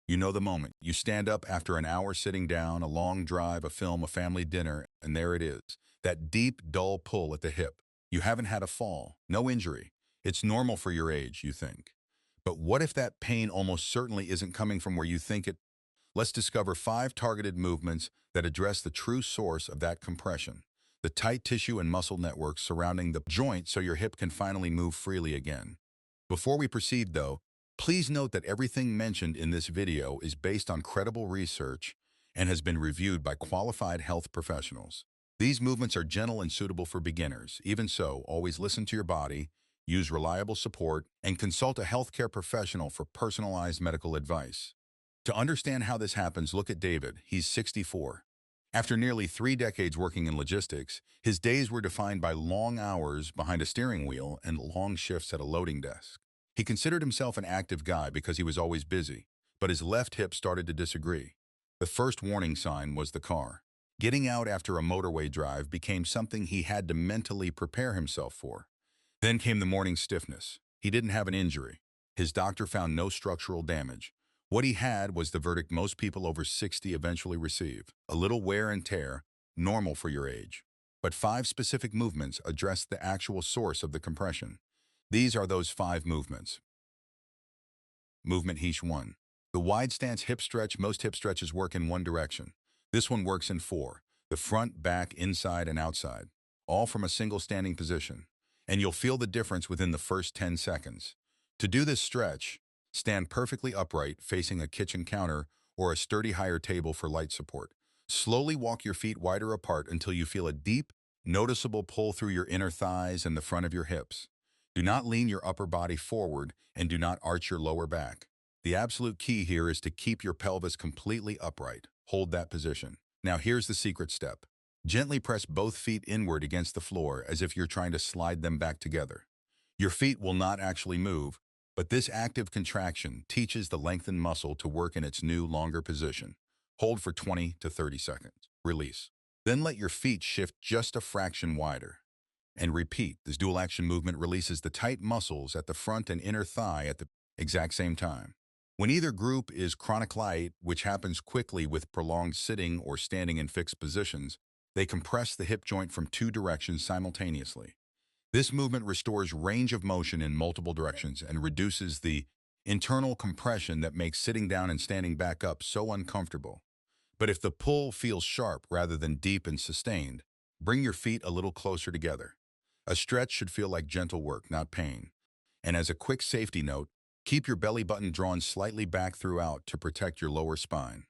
You know the moment. You stand up after an hour sitting down, a long drive, a film, a family dinner, and there it is. That deep, dull pull at the hip. You haven't had a fall, no injury. It's normal for your age, you think. But what if that pain almost certainly isn't coming from where you think it? Let's discover 5 targeted movements that address the true source of that compression, the tight tissue and muscle networks surrounding the joint so your hip can finally move freely again. Before we proceed, though, please note that everything mentioned in this video is based on credible research and has been reviewed by qualified health professionals. These movements are gentle and suitable for beginners. Even so, always listen to your body, use reliable support, and consult a healthcare professional for personalized medical advice. To understand how this happens, look at David. He's 64. After nearly 3 decades working in logistics, his days were defined by long hours behind a steering wheel and long shifts at a loading desk. He considered himself an active guy because he was always busy, but his left hip started to disagree. The first warning sign was the car. Getting out after a motorway drive became something he had to mentally prepare himself for. Then came the morning stiffness. He didn't have an injury. His doctor found no structural damage. What he had was the verdict most people over 60 eventually receive: a little wear and tear, normal for your age. But 5 specific movements address the actual source of the compression. These are those 5 movements. Movement Heesh 1. The wide stance hip stretch. Most hip stretches work in one direction. This one works in 4. The front, back, inside, and outside. All from a single standing position. And you'll feel the difference within the first 10 seconds. To do this stretch, stand perfectly upright, facing a kitchen counter or a sturdy higher table for light support. Slowly walk your feet wider apart until you feel a deep, noticeable pull through your inner thighs and the front of your hips. Do not lean your upper body forward and do not arch your lower back. The absolute key here is to keep your pelvis completely upright. Hold that position. Now here's the secret step. Gently press both feet inward against the floor as if you're trying to slide them back together. Your feet will not actually move, but this active contraction teaches the lengthened muscle to work in its new, longer position. Hold for 20 to 30 seconds. Release. Then let your feet shift just a fraction wider. And repeat. This dual action movement releases the tight muscles at the front and inner thigh at the exact same time. When either group is chronic light, which happens quickly with prolonged sitting or standing in fixed positions, they compress the hip joint from 2 directions simultaneously. This movement restores range of motion in multiple directions and reduces the internal compression that makes sitting down and standing back up so uncomfortable. But if the pull feels sharp rather than deep and sustained, bring your feet a little closer together. A stretch should feel like gentle work, not pain. And as a quick safety note, keep your belly button drawn slightly back throughout to protect your lower spine.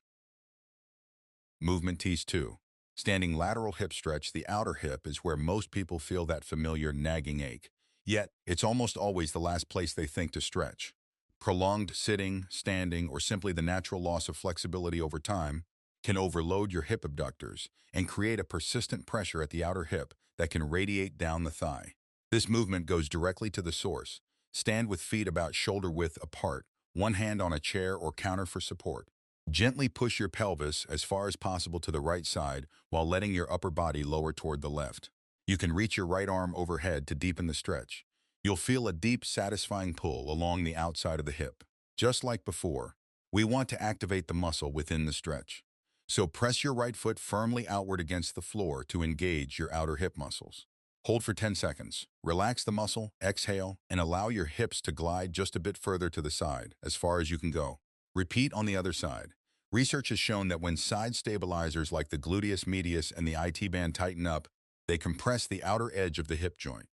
Movement Tease 2. Standing lateral hip stretch. The outer hip is where most people feel that familiar nagging ache. Yet, it's almost always the last place they think to stretch. Prolonged sitting, standing, or simply the natural loss of flexibility over time can overload your hip abductors and create a persistent pressure at the outer hip that can radiate down the thigh. This movement goes directly to the source. Stand with feet about shoulder width apart, one hand on a chair or counter for support. Gently push your pelvis as far as possible to the right side while letting your upper body lower toward the left. You can reach your right arm overhead to deepen the stretch. You'll feel a deep, satisfying pull along the outside of the hip. Just like before, we want to activate the muscle within the stretch. So press your right foot firmly outward against the floor to engage your outer hip muscles. Hold for 10 seconds. Relax the muscle, exhale, and allow your hips to glide just a bit further to the side, as far as you can go. Repeat on the other side. Research has shown that when side stabilizers like the gluteus medius and the IT band tighten up, they compress the outer edge of the hip joint.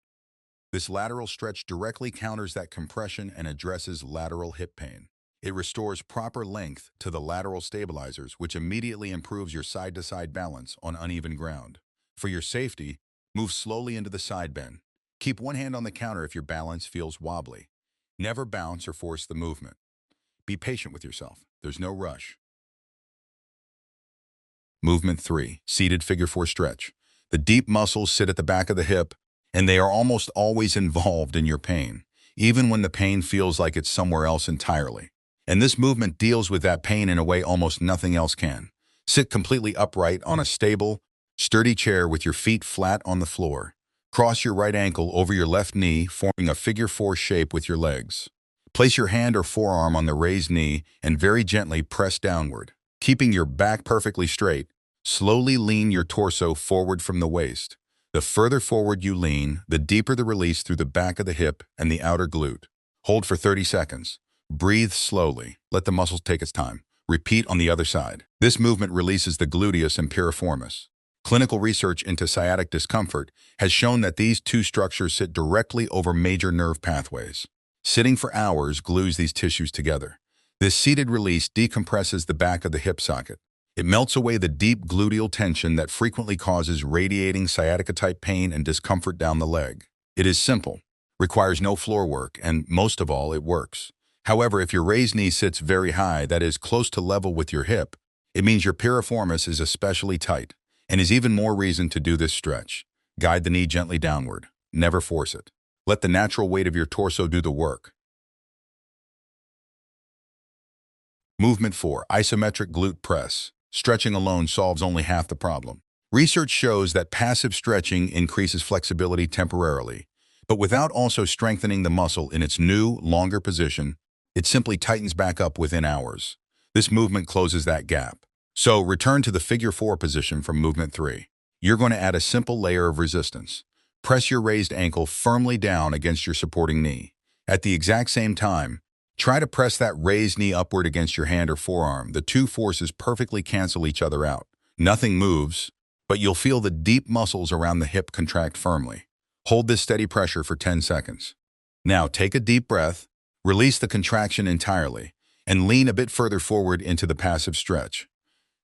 This lateral stretch directly counters that compression and addresses lateral hip pain. It restores proper length to the lateral stabilizers, which immediately improves your side-to-side balance on uneven ground. For your safety, move slowly into the side bend. Keep one hand on the counter if your balance feels wobbly. Never bounce or force the movement. Be patient with yourself. There's no rush. Movement 3. Seated figure 4 stretch. The deep muscles sit at the back of the hip, and they are almost always involved in your pain, even when the pain feels like it's somewhere else entirely. And this movement deals with that pain in a way almost nothing else can. Sit completely upright on a stable, sturdy chair with your feet flat on the floor. Cross your right ankle over your left knee, forming a figure 4 shape with your legs. Place your hand or forearm on the raised knee and very gently press downward. Keeping your back perfectly straight, slowly lean your torso forward from the waist. The further forward you lean, the deeper the release through the back of the hip and the outer glute. Hold for 30 seconds. Breathe slowly. Let the muscles take its time. Repeat on the other side. This movement releases the gluteus and piriformis. Clinical research into sciatic discomfort has shown that these two structures sit directly over major nerve pathways. Sitting for hours glues these tissues together. This seated release decompresses the back of the hip socket. It melts away the deep gluteal tension that frequently causes radiating sciatica-type pain and discomfort down the leg. It is simple, requires no floor work, and most of all, it works. However, if your raised knee sits very high, that is, close to level with your hip, it means your piriformis is especially tight, and is even more reason to do this stretch. Guide the knee gently downward. Never force it. Let the natural weight of your torso do the work. Movement 4. Isometric glute press. Stretching alone solves only half the problem. Research shows that passive stretching increases flexibility temporarily, but without also strengthening the muscle in its new, longer position, it simply tightens back up within hours. This movement closes that gap. So return to the figure 4 position from movement 3. You're going to add a simple layer of resistance. Press your raised ankle firmly down against your supporting knee. At the exact same time, try to press that raised knee upward against your hand or forearm. The two forces perfectly cancel each other out. Nothing moves, but you'll feel the deep muscles around the hip contract firmly. Hold this steady pressure for 10 seconds. Now take a deep breath, release the contraction entirely, and lean a bit further forward into the passive stretch.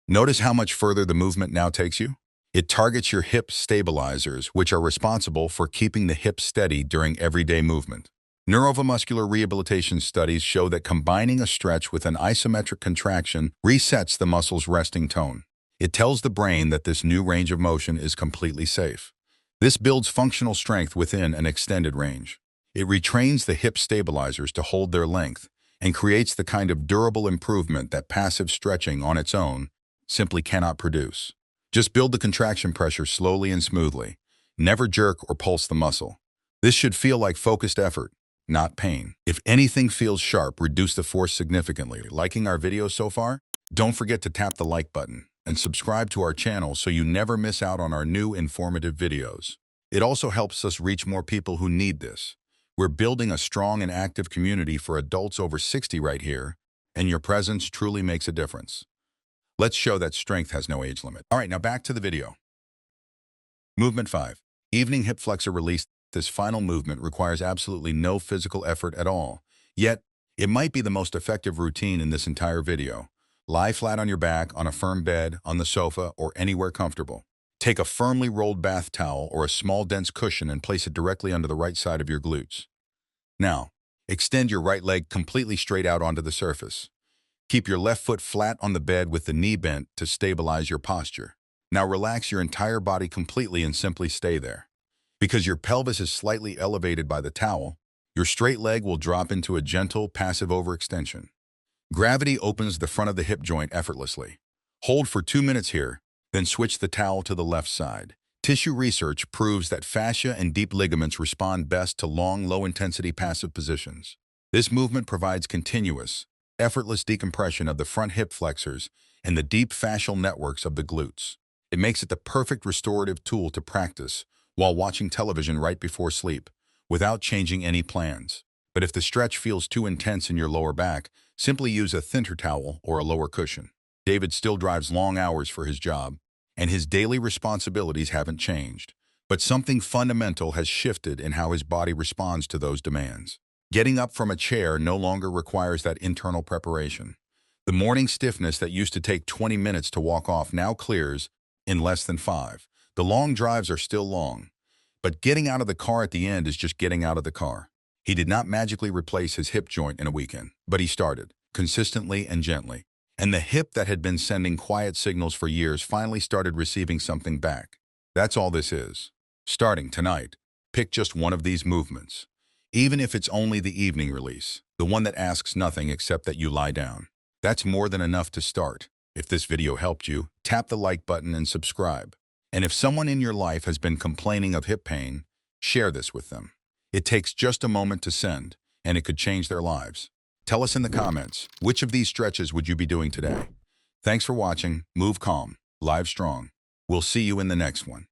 Notice how much further the movement now takes you? It targets your hip stabilizers, which are responsible for keeping the hip steady during everyday movement. Neuromuscular rehabilitation studies show that combining a stretch with an isometric contraction resets the muscle's resting tone. It tells the brain that this new range of motion is completely safe. This builds functional strength within an extended range. It retrains the hip stabilizers to hold their length and creates the kind of durable improvement that passive stretching on its own simply cannot produce. Just build the contraction pressure slowly and smoothly. Never jerk or pulse the muscle. This should feel like focused effort, not pain. If anything feels sharp, reduce the force significantly. Liking our video so far? Don't forget to tap the like button and subscribe to our channel so you never miss out on our new informative videos. It also helps us reach more people who need this. We're building a strong and active community for adults over 60 right here, and your presence truly makes a difference. Let's show that strength has no age limit. All right, now back to the video. Movement 5. Evening hip flexor release. This final movement requires absolutely no physical effort at all. Yet, it might be the most effective routine in this entire video. Lie flat on your back, on a firm bed, on the sofa, or anywhere comfortable. Take a firmly rolled bath towel or a small dense cushion and place it directly under the right side of your glutes. Now, extend your right leg completely straight out onto the surface. Keep your left foot flat on the bed with the knee bent to stabilize your posture. Now relax your entire body completely and simply stay there. Because your pelvis is slightly elevated by the towel, your straight leg will drop into a gentle, passive overextension. Gravity opens the front of the hip joint effortlessly. Hold for 2 minutes here, then switch the towel to the left side. Tissue research proves that fascia and deep ligaments respond best to long, low-intensity passive positions. This movement provides continuous, effortless decompression of the front hip flexors and the deep fascial networks of the glutes. It makes it the perfect restorative tool to practice while watching television right before sleep, without changing any plans. But if the stretch feels too intense in your lower back, simply use a thinner towel or a lower cushion. David still drives long hours for his job, and his daily responsibilities haven't changed. But something fundamental has shifted in how his body responds to those demands. Getting up from a chair no longer requires that internal preparation. The morning stiffness that used to take 20 minutes to walk off now clears in less than 5. The long drives are still long, but getting out of the car at the end is just getting out of the car. He did not magically replace his hip joint in a weekend, but he started, consistently and gently. And the hip that had been sending quiet signals for years finally started receiving something back. That's all this is. Starting tonight, pick just one of these movements. Even if it's only the evening release, the one that asks nothing except that you lie down. That's more than enough to start. If this video helped you, tap the like button and subscribe. And if someone in your life has been complaining of hip pain, share this with them. It takes just a moment to send, and it could change their lives. Tell us in the comments, which of these stretches would you be doing today? Thanks for watching. Move calm, live strong. We'll see you in the next one.